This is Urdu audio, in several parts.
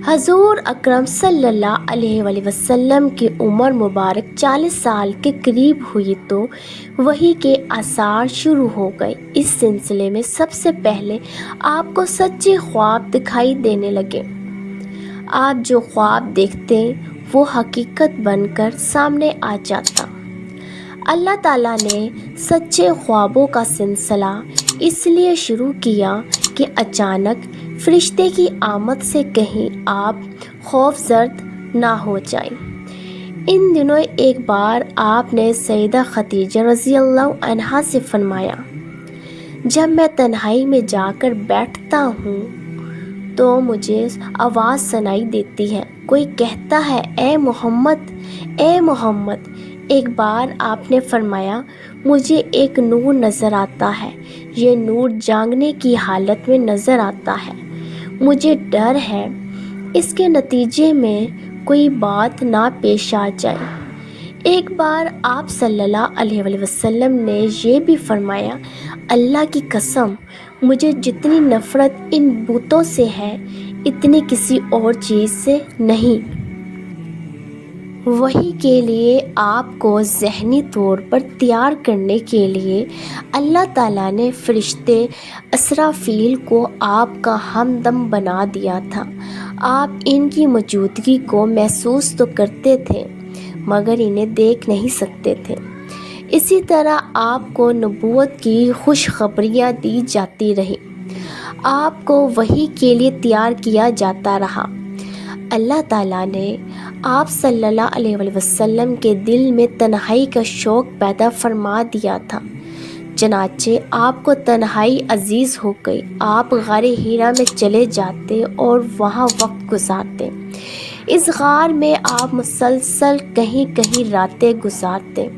حضور اکرم صلی اللہ علیہ وآلہ وسلم کی عمر مبارک 40 سال کے قریب ہوئی تو وحی کے آثار شروع ہو گئے۔ اس سلسلے میں سب سے پہلے آپ کو سچے خواب دکھائی دینے لگے۔ آپ جو خواب دیکھتے وہ حقیقت بن کر سامنے آ جاتا۔ اللہ تعالیٰ نے سچے خوابوں کا سلسلہ اس لیے شروع کیا کہ اچانک فرشتے کی آمد سے کہیں آپ خوف زرد نہ ہو جائیں۔ ان دنوں ایک بار آپ نے سیدہ خدیجہ رضی اللہ عنہا سے فرمایا، جب میں تنہائی میں جا کر بیٹھتا ہوں تو مجھے آواز سنائی دیتی ہے، کوئی کہتا ہے اے محمد، اے محمد۔ ایک بار آپ نے فرمایا، مجھے ایک نور نظر آتا ہے، یہ نور جاگنے کی حالت میں نظر آتا ہے، مجھے ڈر ہے اس کے نتیجے میں کوئی بات نہ پیش آ جائے۔ ایک بار آپ صلی اللہ علیہ وآلہ وسلم نے یہ بھی فرمایا، اللہ کی قسم مجھے جتنی نفرت ان بتوں سے ہے اتنی کسی اور چیز سے نہیں۔ وحی کے لیے آپ کو ذہنی طور پر تیار کرنے کے لیے اللہ تعالیٰ نے فرشتے اسرافیل کو آپ کا ہمدم بنا دیا تھا۔ آپ ان کی موجودگی کو محسوس تو کرتے تھے مگر انہیں دیکھ نہیں سکتے تھے۔ اسی طرح آپ کو نبوت کی خوشخبریاں دی جاتی رہیں، آپ کو وحی کے لیے تیار کیا جاتا رہا۔ اللہ تعالیٰ نے آپ صلی اللہ علیہ وآلہ وسلم کے دل میں تنہائی کا شوق پیدا فرما دیا تھا، چنانچہ آپ کو تنہائی عزیز ہو گئی۔ آپ غار حرا میں چلے جاتے اور وہاں وقت گزارتے۔ اس غار میں آپ مسلسل کہیں کہیں راتیں گزارتے،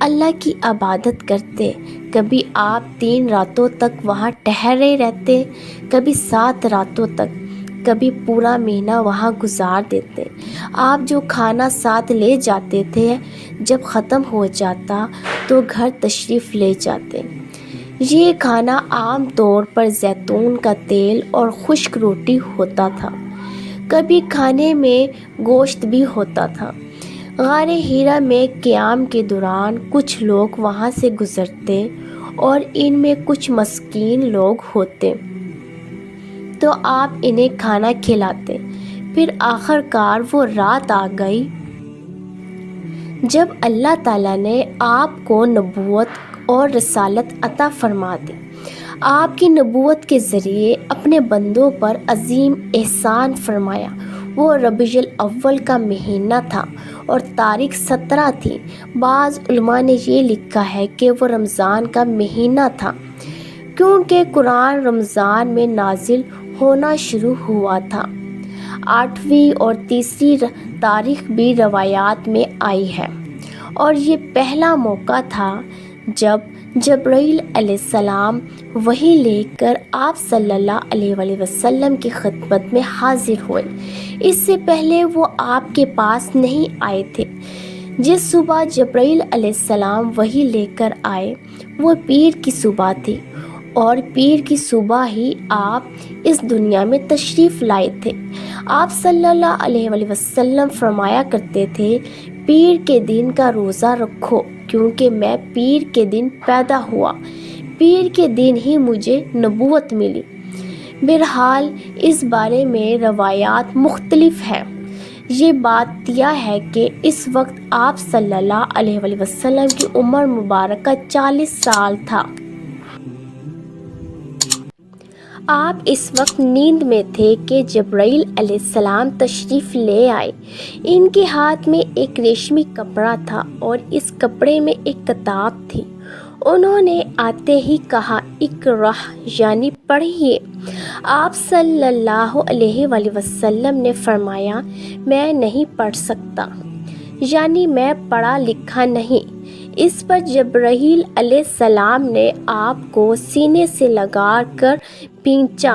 اللہ کی عبادت کرتے۔ کبھی آپ 3 راتوں تک وہاں ٹھہرے رہتے، کبھی 7 راتوں تک، کبھی پورا مہینہ وہاں گزار دیتے۔ آپ جو کھانا ساتھ لے جاتے تھے جب ختم ہو جاتا تو گھر تشریف لے جاتے۔ یہ کھانا عام طور پر زیتون کا تیل اور خشک روٹی ہوتا تھا، کبھی کھانے میں گوشت بھی ہوتا تھا۔ غار حرا میں قیام کے دوران کچھ لوگ وہاں سے گزرتے اور ان میں کچھ مسکین لوگ ہوتے تو آپ انہیں کھانا کھلاتے۔ پھر آخر کار وہ رات آ گئی جب اللہ تعالیٰ نے آپ کو نبوت اور رسالت عطا فرما دی۔ آپ کی نبوت کے ذریعے اپنے بندوں پر عظیم احسان فرمایا۔ وہ ربیع الاول کا مہینہ تھا اور تاریخ 17 تھی۔ بعض علماء نے یہ لکھا ہے کہ وہ رمضان کا مہینہ تھا کیونکہ قرآن رمضان میں نازل ہونا شروع ہوا تھا۔ 8ویں اور تیسری تاریخ بھی روایات میں آئی ہے اور یہ پہلا موقع تھا جب جبرائیل علیہ السلام وحی لے کر آپ صلی اللہ علیہ وآلہ وسلم کی خدمت میں حاضر ہوئے۔ اس سے پہلے وہ آپ کے پاس نہیں آئے تھے۔ جس صبح جبرائیل علیہ السلام وحی لے کر آئے وہ پیر کی صبح تھی اور پیر کی صبح ہی آپ اس دنیا میں تشریف لائے تھے۔ آپ صلی اللہ علیہ وآلہ وسلم فرمایا کرتے تھے، پیر کے دن کا روزہ رکھو کیونکہ میں پیر کے دن پیدا ہوا، پیر کے دن ہی مجھے نبوت ملی۔ بہرحال اس بارے میں روایات مختلف ہیں۔ یہ بات طے ہے کہ اس وقت آپ صلی اللہ علیہ وآلہ وسلم کی عمر مبارکہ 40 سال تھا۔ آپ اس وقت نیند میں تھے کہ جبرائیل علیہ السلام تشریف لے آئے۔ ان کے ہاتھ میں ایک ریشمی کپڑا تھا اور اس کپڑے میں ایک کتاب تھی۔ انہوں نے آتے ہی کہا، اقرأ یعنی پڑھیے۔ آپ صلی اللہ علیہ وآلہ وسلم نے فرمایا، میں نہیں پڑھ سکتا، یعنی میں پڑھا لکھا نہیں۔ اس پر جبرائیل علیہ السلام نے آپ کو سینے سے لگا کر پھینچا۔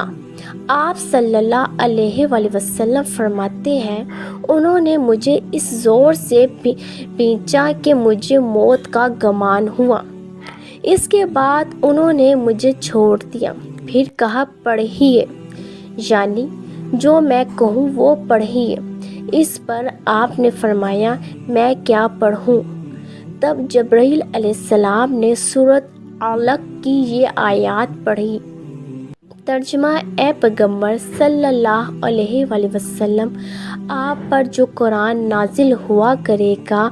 آپ صلی اللہ علیہ وآلہ وسلم فرماتے ہیں، انہوں نے مجھے اس زور سے پھینچا کہ مجھے موت کا گمان ہوا۔ اس کے بعد انہوں نے مجھے چھوڑ دیا، پھر کہا پڑھیے، یعنی جو میں کہوں وہ پڑھیے۔ اس پر آپ نے فرمایا میں کیا پڑھوں؟ تب جبرائیل علیہ السلام نے سورۃ علق کی یہ آیات پڑھی۔ ترجمہ: اے پیغمبر صلی اللہ علیہ وآلہ وسلم، آپ پر جو قرآن نازل ہوا کرے گا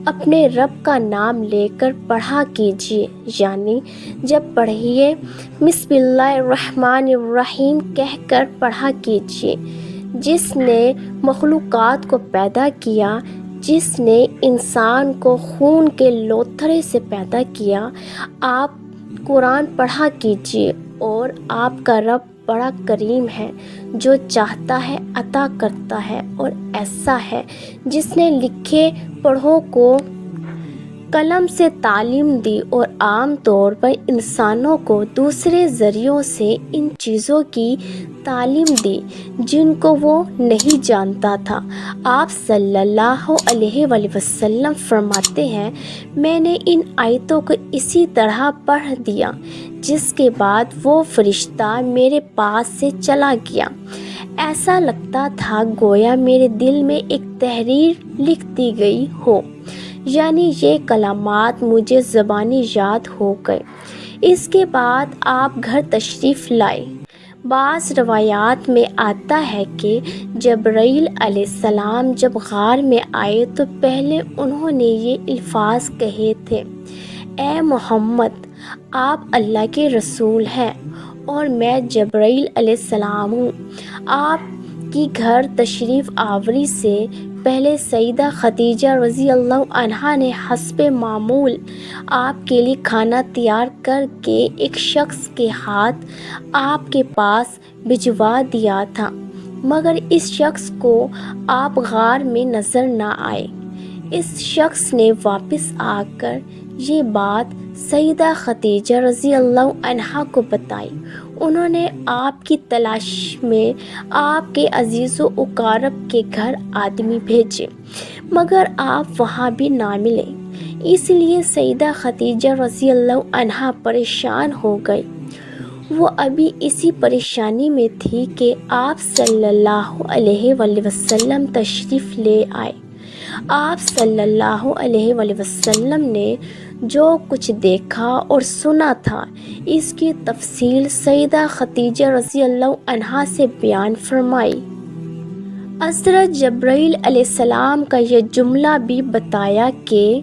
اپنے رب کا نام لے کر پڑھا کیجیے، یعنی جب پڑھیے بسم اللہ الرحمن الرحیم کہہ کر پڑھا کیجیے۔ جس نے مخلوقات کو پیدا کیا، جس نے انسان کو خون کے لوتھڑے سے پیدا کیا، آپ قرآن پڑھا کیجیے۔ اور آپ کا رب بڑا کریم ہے، جو چاہتا ہے عطا کرتا ہے، اور ایسا ہے جس نے لکھے پڑھوں کو قلم سے تعلیم دی اور عام طور پر انسانوں کو دوسرے ذریعوں سے ان چیزوں کی تعلیم دی جن کو وہ نہیں جانتا تھا۔ آپ صلی اللہ علیہ وآلہ وسلم فرماتے ہیں، میں نے ان آیتوں کو اسی طرح پڑھ دیا، جس کے بعد وہ فرشتہ میرے پاس سے چلا گیا۔ ایسا لگتا تھا گویا میرے دل میں ایک تحریر لکھ دی گئی ہو، یعنی یہ کلمات مجھے زبانی یاد ہو گئے۔ اس کے بعد آپ گھر تشریف لائے۔ بعض روایات میں آتا ہے کہ جبرائیل علیہ السلام جب غار میں آئے تو پہلے انہوں نے یہ الفاظ کہے تھے، اے محمد، آپ اللہ کے رسول ہیں اور میں جبرائیل علیہ السلام ہوں۔ آپ کی گھر تشریف آوری سے پہلے سیدہ خدیجہ رضی اللہ عنہا نے حسب معمول آپ کے لیے کھانا تیار کر کے ایک شخص کے ہاتھ آپ کے پاس بھجوا دیا تھا، مگر اس شخص کو آپ غار میں نظر نہ آئے۔ اس شخص نے واپس آ کر یہ بات سیدہ خدیجہ رضی اللہ عنہا کو بتائی۔ انہوں نے آپ کی تلاش میں آپ کے عزیز و اقارب کے گھر آدمی بھیجے، مگر آپ وہاں بھی نہ ملے۔ اس لیے سیدہ خدیجہ رضی اللہ عنہا پریشان ہو گئی۔ وہ ابھی اسی پریشانی میں تھی کہ آپ صلی اللہ علیہ وآلہ وسلم تشریف لے آئے۔ آپ صلی اللہ علیہ وآلہ وسلم نے جو کچھ دیکھا اور سنا تھا، اس کی تفصیل سیدہ خدیجہ رضی اللہ عنہا سے بیان فرمائی۔ حضرت جبرائیل علیہ السلام کا یہ جملہ بھی بتایا کہ